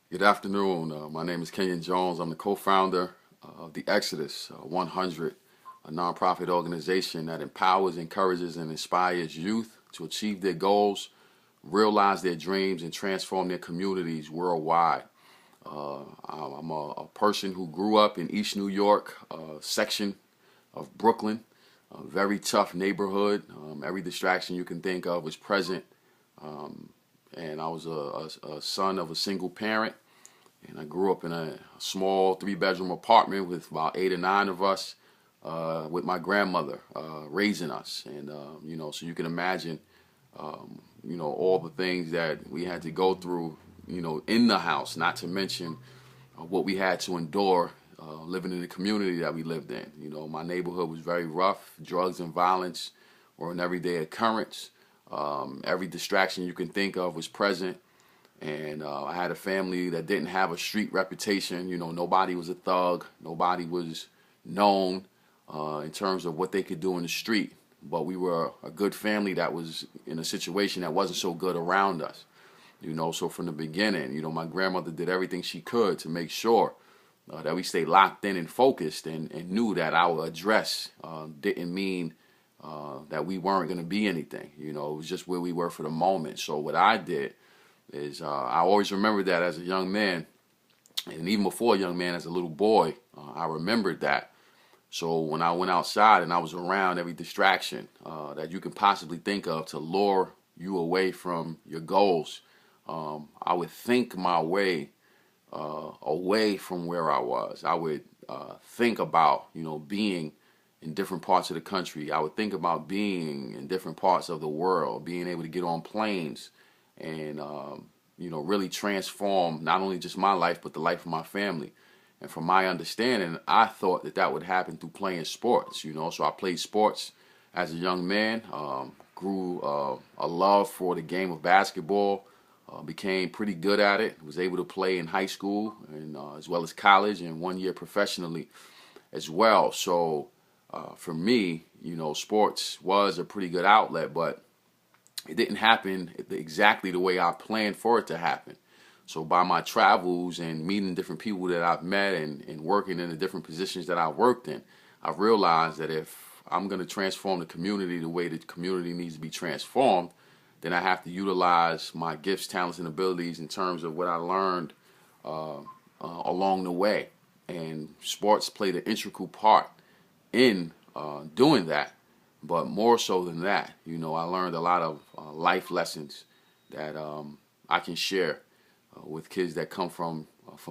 Good afternoon. My name is Kenyon Jones. I'm the co-founder of the Exodus 100, a nonprofit organization that empowers, encourages, and inspires youth to achieve their goals, realize their dreams, and transform their communities worldwide. I'm a person who grew up in East New York, section of Brooklyn, a very tough neighborhood. Every distraction you can think of was present. And I was a son of a single parent. And I grew up in a small three-bedroom apartment with about 8 or 9 of us, with my grandmother raising us. And, so you can imagine, all the things that we had to go through, in the house, not to mention what we had to endure living in the community that we lived in. My neighborhood was very rough. Drugs and violence were an everyday occurrence. Every distraction you can think of was present. And I had a family that didn't have a street reputation. Nobody was a thug. Nobody was known in terms of what they could do in the street. But we were a good family that was in a situation that wasn't so good around us. So from the beginning, my grandmother did everything she could to make sure that we stayed locked in and focused, and knew that our address didn't mean that we weren't going to be anything. It was just where we were for the moment. So what I did is I always remembered that as a young man, and even before a young man, as a little boy, I remembered that. So when I went outside and I was around every distraction that you can possibly think of to lure you away from your goals, I would think my way away from where I was. I would think about, being in different parts of the country. I would think about being in different parts of the world, being able to get on planes and really transform not only just my life but the life of my family. And from my understanding, I thought that would happen through playing sports. So I played sports as a young man, grew a love for the game of basketball, became pretty good at it, was able to play in high school and as well as college, and 1 year professionally as well. So for me, sports was a pretty good outlet, but it didn't happen exactly the way I planned for it to happen. So by my travels and meeting different people that I've met, and working in the different positions that I've worked in, I've realized that if I'm going to transform the community the way the community needs to be transformed, then I have to utilize my gifts, talents, and abilities in terms of what I learned along the way. And sports played an integral part in doing that. But more so than that, I learned a lot of life lessons that I can share with kids that come from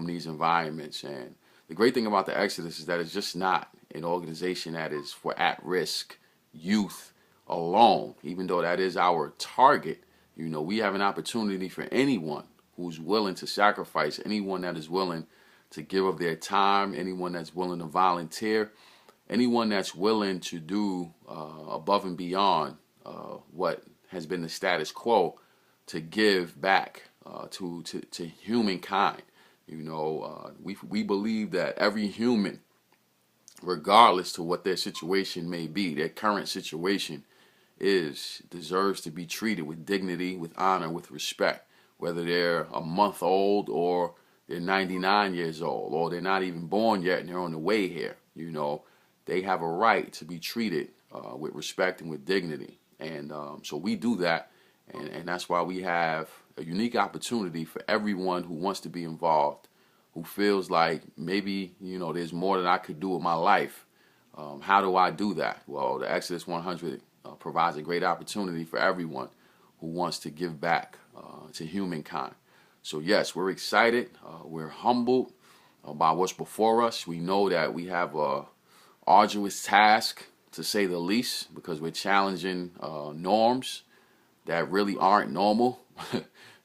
these environments. And the great thing about the Exodus is that it's just not an organization that is for at-risk youth alone. Even though that is our target, we have an opportunity for anyone who's willing to sacrifice, anyone that is willing to give of their time, anyone that's willing to volunteer, anyone that's willing to do above and beyond what has been the status quo, to give back to humankind. We believe that every human, regardless to what their situation may be, their current situation deserves to be treated with dignity, with honor, with respect, whether they're a month old or they're 99 years old, or they're not even born yet and they're on the way here. They have a right to be treated with respect and with dignity. And so we do that, and that's why we have a unique opportunity for everyone who wants to be involved, who feels like maybe, there's more that I could do with my life. How do I do that? Well, the Exodus 100 provides a great opportunity for everyone who wants to give back to humankind. So yes, we're excited. We're humbled by what's before us. We know that we have a arduous task, to say the least, because we're challenging norms that really aren't normal.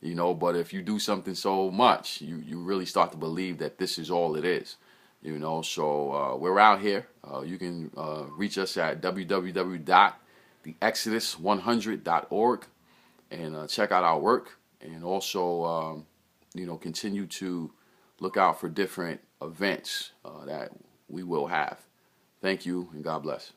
But if you do something so much, you really start to believe that this is all it is. So we're out here. You can reach us at www.TheExodus100.org and check out our work, and also continue to look out for different events that we will have. Thank you, and God bless.